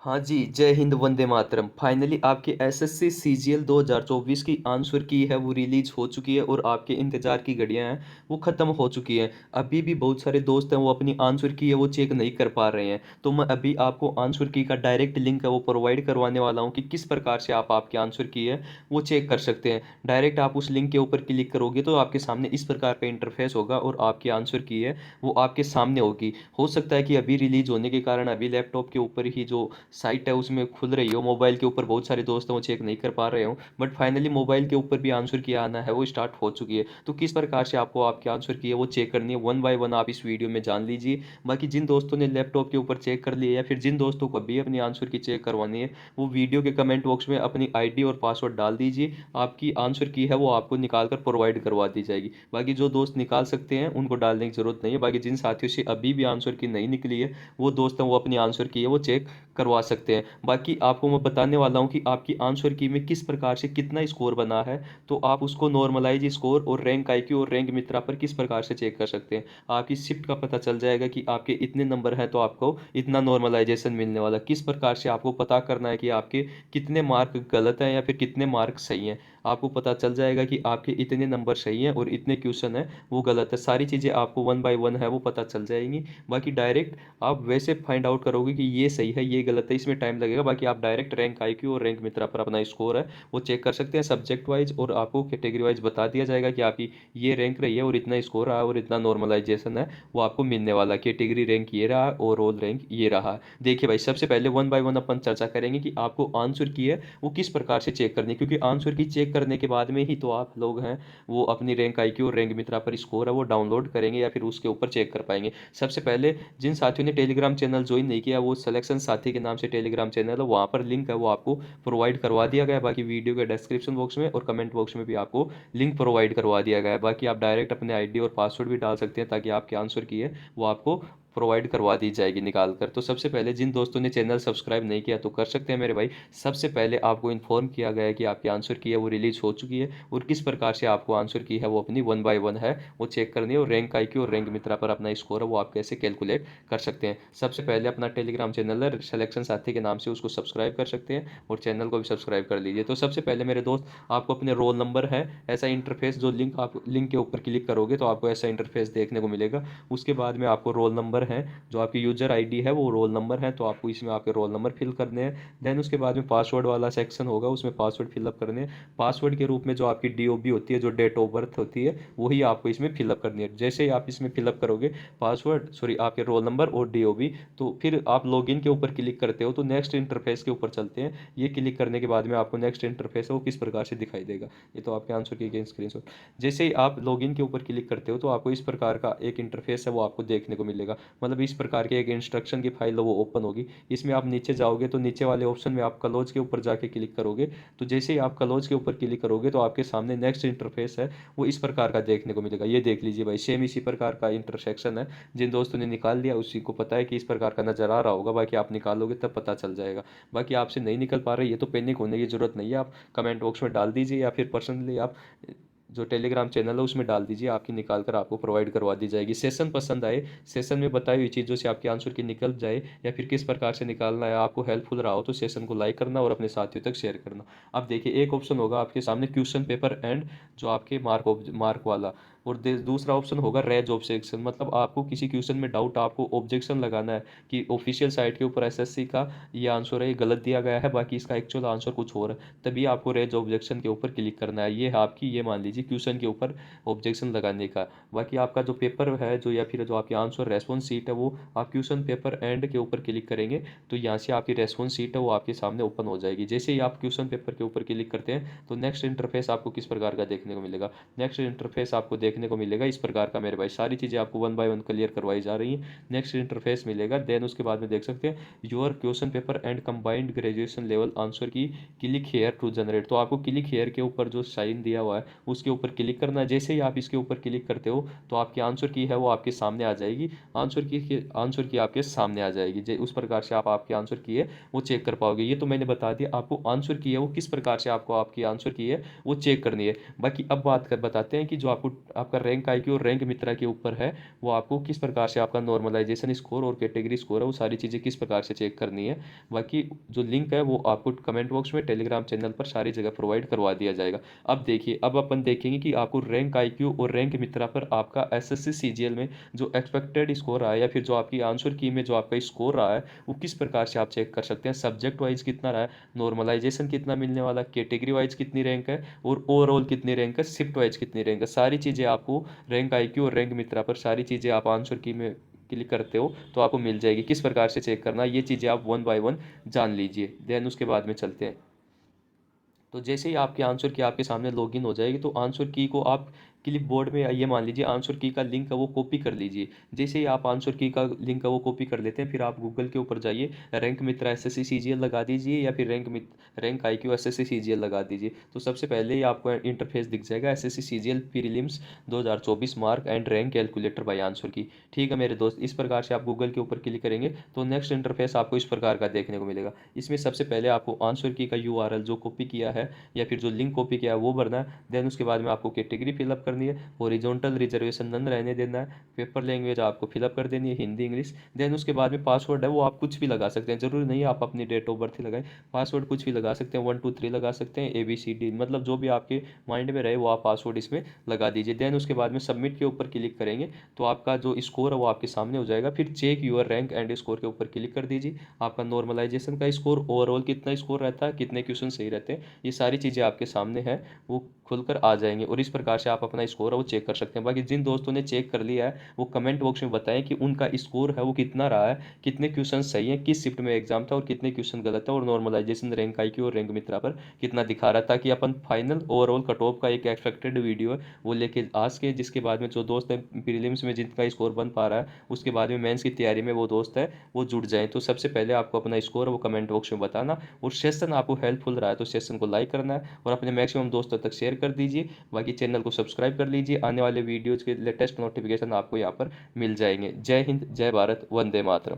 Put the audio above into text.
हाँ जी, जय हिंद, वंदे मातरम। फाइनली आपके एसएससी सीजीएल 2024 की आंसर की है वो रिलीज हो चुकी है और आपके इंतज़ार की घड़ियां हैं वो ख़त्म हो चुकी हैं। अभी भी बहुत सारे दोस्त हैं वो अपनी आंसर की है वो चेक नहीं कर पा रहे हैं, तो मैं अभी आपको आंसर की का डायरेक्ट लिंक है वो प्रोवाइड करवाने वाला हूँ कि किस प्रकार से आप आपके आंसर की है वो चेक कर सकते हैं। डायरेक्ट आप उस लिंक के ऊपर क्लिक करोगे तो आपके सामने इस प्रकार का इंटरफेस होगा और आपकी आंसर की है वो आपके सामने होगी। हो सकता है कि अभी रिलीज होने के कारण अभी लैपटॉप के ऊपर ही जो साइट है उसमें खुल रही हो, मोबाइल के ऊपर बहुत सारे दोस्त हैं वो चेक नहीं कर पा रहे हो, बट फाइनली मोबाइल के ऊपर भी आंसर की आना है वो स्टार्ट हो चुकी है। तो किस प्रकार से आपको आपके आंसर की है वो चेक करनी है, वन बाय वन आप इस वीडियो में जान लीजिए। बाकी जिन दोस्तों ने लैपटॉप के ऊपर चेक कर लिया या फिर जिन दोस्तों को अभी अपनी आंसर की चेक करवानी है, वो वीडियो के कमेंट बॉक्स में अपनी आईडी और पासवर्ड डाल दीजिए। आपकी आंसर की है वो आपको निकाल कर प्रोवाइड करवा दी जाएगी। बाकी जो दोस्त निकाल सकते हैं उनको डालने की ज़रूरत नहीं है। बाकी जिन साथियों से अभी भी आंसर की नहीं निकली है वो दोस्त हैं वो अपनी आंसर की है वो चेक करवा सकते हैं। बाकी आपको मैं बताने वाला हूँ कि आपकी आंसर की में किस प्रकार से कितना स्कोर बना है, तो आप उसको नॉर्मलाइज स्कोर और रैंक आईक्यू और रैंक मित्रा पर किस प्रकार से चेक कर सकते हैं। आपकी शिफ्ट का पता चल जाएगा कि आपके इतने नंबर हैं तो आपको इतना नॉर्मलाइजेशन मिलने वाला। किस प्रकार से आपको पता करना है कि आपके कितने मार्क गलत हैं या फिर कितने मार्क सही हैं, आपको पता चल जाएगा कि आपके इतने नंबर सही हैं और इतने क्वेश्चन हैं वो गलत है। सारी चीज़ें आपको वन बाय वन है वो पता चल जाएंगी। बाकी डायरेक्ट आप वैसे फाइंड आउट करोगे कि ये सही है ये गलत है, इसमें टाइम लगेगा। बाकी आप डायरेक्ट रैंक आईक्यू और रैंक मित्रा पर अपना स्कोर है वो चेक कर सकते हैं सब्जेक्ट वाइज, और आपको कैटेगरी वाइज बता दिया जाएगा कि आपकी ये रैंक रही है और इतना स्कोर रहा और इतना नॉर्मलाइजेशन है वो आपको मिलने वाला। कैटेगरी रैंक ये रहा और रोल रैंक ये रहा। देखिए भाई, सबसे पहले वन बाय वन अपन चर्चा करेंगे कि आपको आंसर की है वो किस प्रकार से चेक करनी है, क्योंकि आंसर की चेक करने के बाद में ही तो आप लोग हैं वो अपनी रैंक आईक्यू और रैंक मित्रा पर स्कोर है वो डाउनलोड करेंगे या फिर उसके ऊपर चेक कर पाएंगे। सबसे पहले जिन साथियों ने टेलीग्राम चैनल ज्वाइन नहीं किया वो सिलेक्शन साथी के नाम से टेलीग्राम चैनल है, वहाँ पर लिंक है वो आपको प्रोवाइड करवा दिया गया है। बाकी वीडियो के डिस्क्रिप्शन बॉक्स में और कमेंट बॉक्स में भी आपको लिंक प्रोवाइड करवा दिया गया है। बाकी आप डायरेक्ट अपने आईडी और पासवर्ड भी डाल सकते हैं ताकि आपके आंसर की है वो आपको प्रोवाइड करवा दी जाएगी निकाल कर। तो सबसे पहले जिन दोस्तों ने चैनल सब्सक्राइब नहीं किया तो कर सकते हैं मेरे भाई। सबसे पहले आपको इन्फॉर्म किया गया है कि आपकी आंसर की है वो रिलीज हो चुकी है और किस प्रकार से आपको आंसर की है वो अपनी वन बाय वन है वो चेक करनी है, और रैंक आईक्यू और रैंक मित्रा पर अपना स्कोर है वो आप कैसे कैलकुलेट कर सकते हैं। सबसे पहले अपना टेलीग्राम चैनल है सिलेक्शन साथी के नाम से, उसको सब्सक्राइब कर सकते हैं और चैनल को भी सब्सक्राइब कर लीजिए। तो सबसे पहले मेरे दोस्त आपको अपने रोल नंबर है ऐसा इंटरफेस, जो लिंक आप लिंक के ऊपर क्लिक करोगे तो आपको ऐसा इंटरफेस देखने को मिलेगा। उसके बाद में आपको रोल नंबर है जो आपकी यूजर आईडी है वो रोल नंबर है, तो आपको इसमें आपके रोल नंबर फिल करने हैं। देन उसके बाद में पासवर्ड वाला सेक्शन होगा उसमें पासवर्ड फिलअप करने हैं। पासवर्ड के रूप में जो आपकी डीओबी होती है जो डेट ऑफ बर्थ होती है वही आपको इसमें फिलअप करनी है। जैसे ही आप इसमें फिलअप करोगे पासवर्ड सॉरी आपके रोल नंबर और डीओबी, तो फिर आप लॉगिन के ऊपर क्लिक करते हो तो नेक्स्ट इंटरफेस के ऊपर चलते हैं। ये क्लिक करने के बाद में आपको नेक्स्ट इंटरफेस है वो किस प्रकार से दिखाई देगा, ये तो आपके आंसर की स्क्रीनशॉट। जैसे ही आप लॉगिन के ऊपर क्लिक करते हो तो आपको इस प्रकार का एक इंटरफेस है वो आपको देखने को मिलेगा। मतलब इस प्रकार की एक इंस्ट्रक्शन की फाइल है वो ओपन होगी। इसमें आप नीचे जाओगे तो नीचे वाले ऑप्शन में आप क्लोज के ऊपर जाके क्लिक करोगे, तो जैसे ही आप क्लोज के ऊपर क्लिक करोगे तो आपके सामने नेक्स्ट इंटरफेस है वो इस प्रकार का देखने को मिलेगा। ये देख लीजिए भाई, सेम इसी प्रकार का इंटरसेक्शन है। जिन दोस्तों ने निकाल लिया उसी को पता है कि इस प्रकार का नजर आ रहा होगा, बाकी आप निकालोगे तब पता चल जाएगा। बाकी आपसे नहीं निकल पा रही है तो पैनिक होने की जरूरत नहीं है, आप कमेंट बॉक्स में डाल दीजिए या फिर पर्सनली आप जो टेलीग्राम चैनल है उसमें डाल दीजिए, आपकी निकाल कर आपको प्रोवाइड करवा दी जाएगी। सेशन पसंद आए, सेशन में बताई हुई चीज़ों से आपके आंसर की निकल जाए या फिर किस प्रकार से निकालना है आपको हेल्पफुल रहा हो तो सेशन को लाइक करना और अपने साथियों तक शेयर करना। अब देखिए एक ऑप्शन होगा आपके सामने क्वेश्चन पेपर एंड जो आपके मार्क वाला, और दूसरा ऑप्शन होगा रेज ऑब्जेक्शन। मतलब आपको किसी क्वेश्चन में डाउट आपको ऑब्जेक्शन लगाना है कि ऑफिशियल साइट के ऊपर एसएससी का ये आंसर है ये गलत दिया गया है बाकी इसका एक्चुअल आंसर कुछ और है, तभी आपको रेज ऑब्जेक्शन के ऊपर क्लिक करना है। ये है आपकी ये मान लीजिए क्वेश्चन के ऊपर ऑब्जेक्शन लगाने का। बाकी आपका जो पेपर है जो या फिर जो आपकी आंसर रेस्पॉन्स सीट है वो आप क्वेश्चन पेपर एंड के ऊपर क्लिक करेंगे तो यहाँ से आपकी रेस्पॉन्स सीट है वो आपके सामने ओपन हो जाएगी। जैसे ही आप क्वेश्चन पेपर के ऊपर क्लिक करते हैं तो नेक्स्ट इंटरफेस आपको किस प्रकार का देखने को मिलेगा। नेक्स्ट इंटरफेस आपको देखने को मिलेगा इस प्रकार का मेरे भाई, सारी चीज़ें आपको वन बाय वन क्लियर करवाई जा रही हैं। नेक्स्ट इंटरफेस मिलेगा, देन उसके बाद में देख सकते हैं your question paper and combined graduation level answer की क्लिक हेयर टू जनरेट। तो आपको क्लिक हेयर के ऊपर जो साइन दिया हुआ है उसके ऊपर क्लिक करना है। जैसे ही आप इसके ऊपर क्लिक करते हो तो आपकी आंसर की है वो आपके सामने आ जाएगी। आंसर की आपके सामने आ जाएगी। उस प्रकार से आप आपके आंसर की है वो चेक कर पाओगे। ये तो मैंने बता दिया आपको आंसर की है वो किस प्रकार से आपको आपकी आंसर की है वो चेक करनी है। बाकी अब बात कर बताते हैं कि जो आपको आपका रैंक आईक्यू और रैंक मित्रा के ऊपर है, वो आपको किस प्रकार से आपका नॉर्मलाइजेशन स्कोर और कैटेगरी स्कोर है वो सारी चीज़ें किस प्रकार से चेक करनी है। बाकी जो लिंक है वो आपको कमेंट बॉक्स में टेलीग्राम चैनल पर सारी जगह प्रोवाइड करवा दिया जाएगा। अब देखिए, अब अपन देखेंगे कि आपको रैंक आईक्यू और रैंक मित्रा पर आपका एसएससी सीजीएल में जो एक्सपेक्टेड स्कोर आया या फिर जो आपकी आंसर की में जो आपका स्कोर रहा है वो किस प्रकार से आप चेक कर सकते हैं। सब्जेक्ट वाइज कितना रहा है, नॉर्मलाइजेशन कितना मिलने वाला, कैटेगरी वाइज कितनी रैंक है और ओवरऑल कितनी रैंक है, शिफ्ट वाइज कितनी रैंक है, सारी चीज़ें आपको रैंक आईक्यू और रैंक मित्रा पर सारी चीज़ें आप आंसर की में क्लिक करते हो तो आपको मिल जाएगी। किस प्रकार से चेक करना है ये चीज़ें आप वन बाय वन जान लीजिए, देन उसके बाद में चलते हैं। तो जैसे ही आपके आंसर की आपके सामने लॉगिन हो जाएगी तो आंसर की को आप क्लिप बोर्ड में ये मान लीजिए आंसर की का लिंक है वो कॉपी कर लीजिए। जैसे ही आप आंसर की का लिंक है वो कॉपी कर लेते हैं फिर आप गूगल के ऊपर जाइए, रैंक मित्रा एसएससी सीजीएल लगा दीजिए या फिर रैंक आईक्यू एसएससी सीजीएल लगा दीजिए। तो सबसे पहले ही आपको इंटरफेस दिख जाएगा SSC CGL prelims 2024 mark and rank calculator by answer key. ठीक है मेरे दोस्त, इस प्रकार से आप गूगल के ऊपर क्लिक करेंगे तो नेक्स्ट इंटरफेस आपको इस प्रकार का देखने को मिलेगा। इसमें सबसे पहले आपको आंसर की का यूआरएल जो कॉपी किया है या फिर जो लिंक कॉपी किया है वो भरना है। देन उसके बाद में आपको कैटेगरी फिलअप करनी है, हॉरिजॉन्टल रिजर्वेशन नन रहने देना है, पेपर लैंग्वेज आपको फिलअप कर देनी है हिंदी इंग्लिश। देन उसके बाद में पासवर्ड है वो आप कुछ भी लगा सकते हैं, जरूरी नहीं है आप अपनी डेट ऑफ बर्थ ही लगाएं, पासवर्ड कुछ भी लगा सकते हैं, 1 2 3 लगा सकते हैं, ABCD मतलब जो भी आपके माइंड में रहे वो आप पासवर्ड इसमें लगा दीजिए। देन उसके बाद में सबमिट के ऊपर क्लिक करेंगे तो आपका जो स्कोर है वो आपके सामने हो जाएगा। फिर check your rank and score के ऊपर क्लिक कर दीजिए, आपका नॉर्मलाइजेशन का स्कोर, ओवरऑल कितना स्कोर रहता है, कितने क्वेश्चन सही रहते हैं, ये सारी चीज़ें आपके सामने है वो खुलकर आ जाएंगे और इस प्रकार से आप अपना स्कोर है वो चेक कर सकते हैं। बाकी जिन दोस्तों ने चेक कर लिया है वो कमेंट बॉक्स में बताएं कि उनका स्कोर है वो कितना रहा है, कितने क्वेश्चन सही हैं, किस शिफ्ट में एग्जाम था और कितने क्वेश्चन गलत है, और नॉर्मलाइजेशन रैंक आईक्यू और रैंक मित्रा पर कितना दिखा रहा है, ताकि अपन फाइनल ओवरऑल कट ऑफ का एक एक्सपेक्टेड वीडियो है वो लेके आ सके, जिसके बाद में जो दोस्त है प्रीलिम्स में जिनका स्कोर बन पा रहा है उसके बाद में मेंस की तैयारी में वो दोस्त है वो जुड़ जाए। तो सबसे पहले आपको अपना स्कोर है वो कमेंट बॉक्स में बताना, और सेशन आपको हेल्पफुल रहा है तो सेशन को लाइक करना है और अपने मैक्सिमम दोस्तों तक शेयर कर दीजिए। बाकी चैनल को सब्सक्राइब कर लीजिए, आने वाले वीडियोज़ के लेटेस्ट नोटिफिकेशन आपको यहाँ पर मिल जाएंगे। जय हिंद, जय भारत, वंदे मातरम।